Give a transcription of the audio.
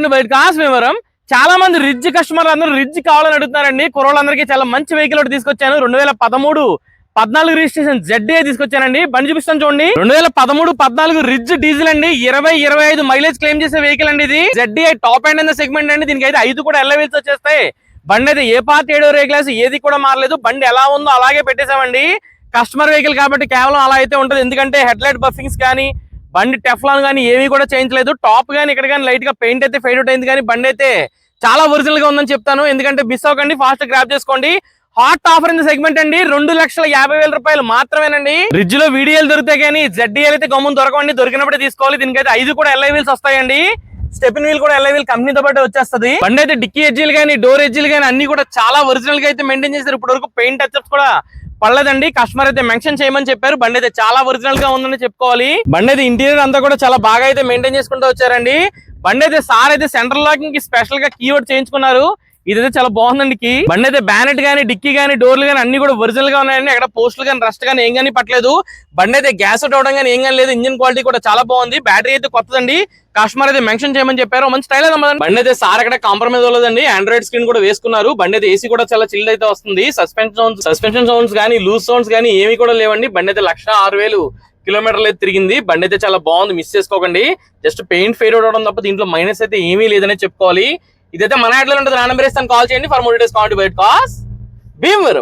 కాండి బయట కాశ్మీరం. చాలా మంది రిడ్జ్ కస్టమర్లు అందరూ రిడ్జ్ కావాలని అడుగుతున్నారండి. కుర్రోళ్ళందరికీ చాలా మంచి వెహికల్ ఒకటి తీసుకొచ్చాను. 2013-14 రిజిస్ట్రేషన్ ZDI తీసుకొచ్చానండి. బండి చూపిస్తాను చూడండి. 2013-14 రిడ్జ్ డీజిల్ అండి. 20-25 మైలేజ్ క్లెయిమ్ చేసే వెహికల్ అండి. ఇది ZDI టాప్ అండ్ సెగ్మెంట్ అండి. దీనికి అయితే 5 కూడా ఎల్ల వీల్స్ వచ్చేస్తాయి. బండి అయితే ఏ పార్ట్ ఏడో రే క్లాస్ ఏది కూడా మారలేదు. బండి ఎలా ఉందో అలాగే పెట్టేశామండి. కస్టమర్ వెహికల్ కాబట్టి కేవలం అలా అయితే ఉంటుంది. ఎందుకంటే హెడ్ లైట్ బఫింగ్స్ కానీ బండి టెఫ్లాన్ కానీ ఏమీ కూడా చేయించలేదు. టాప్ కానీ ఇక్కడ కానీ లైట్ గా పెయింట్ అయితే ఫేడ్ అవుట్ అయింది. కానీ బండి అయితే చాలా ఒరిజినల్ గా ఉందని చెప్తాను. ఎందుకంటే మిస్ అవ్వకండి, ఫాస్ట్ గ్రాప్ చేసుకోండి. Hot offer in the segment అండి. 2,50,000 రూపాయలు మాత్రమేనండి. రిడ్జ్ లో వీడియోలు దొరుకుతాయి కానీ ZDI అయితే గమ్మున దొరకండి. దొరికినప్పుడే తీసుకోవాలి. దీనికైతే 5 కూడా ఎల్ఐ వీల్స్ వస్తాయండి. స్టెపిన్ వీల్ కూడా ఎల్ఐ వీల్ కంపెనీతో పాటు వచ్చేస్తుంది. బండి అయితే డిక్కీ ఎడ్జీలు కానీ డోర్ ఎడ్జీలు కానీ అన్ని కూడా చాలా ఒరిజినల్ గా అయితే మెయింటైన్ చేశారు. ఇప్పటి వరకు పెయింట్ టచ్అప్స్ కూడా పడలేదండి. కస్టమర్ అయితే మెన్షన్ చేయమని చెప్పారు. బండి అయితే చాలా ఒరిజినల్ గా ఉందని చెప్పుకోవాలి. బండి అయితే ఇంటీరియర్ అంతా కూడా చాలా బాగా అయితే మెయింటైన్ చేసుకుంటూ వచ్చారండి. బండి అయితే సార్ అయితే సెంట్రల్ లాకింగ్ కి స్పెషల్ గా కీవర్డ్ చేయించుకున్నారు. ఇదైతే చాలా బాగుందండి కీ. బండి అయితే బ్యానెట్ గానీ డిక్కీ గానీ డోర్లు గానీ అన్ని కూడా ఒరిజినల్ గా ఉన్నాయండి. అక్కడ పోస్టులు కానీ రస్ట్ కానీ ఏం కానీ పట్టలేదు. బండి అయితే గ్యాస్ అవుట్ అవడం కానీ ఏం కానీ లేదు. ఇంజిన్ క్వాలిటీ కూడా చాలా బాగుంది. బ్యాటరీ అయితే కొత్తదండి. కస్టమర్ అయితే మెన్షన్ చేయమని చెప్పారు. మంచి స్టైల్ అయితే బండి అయితే సార్ అక్కడ కాంప్రమైజ్ అవ్వలేదండి. ఆండ్రాయిడ్ స్క్రీన్ కూడా వేసుకున్నారు. బండి అయితే ఏసీ కూడా చాలా చిల్డ్ అయితే వస్తుంది. సస్పెన్షన్ సౌండ్స్ కానీ లూజ్ సౌండ్స్ కానీ ఏమి కూడా లేవండి. బండి అయితే 1,06,000 కిలోమీటర్లు అయితే తిరిగింది. బండి అయితే చాలా బాగుంది. మిస్ చేసుకోకండి. జస్ట్ పెయింట్ ఫేడ్ అవడం తప్ప దీంట్లో మైనస్ అయితే ఏమీ లేదనే చెప్పుకోవాలి. ఇదైతే మన యాడ్లో ఉంటుంది. నా నెంబర్ ఇస్తాను, కాల్ చేయండి. For more details contact Bhimavaram.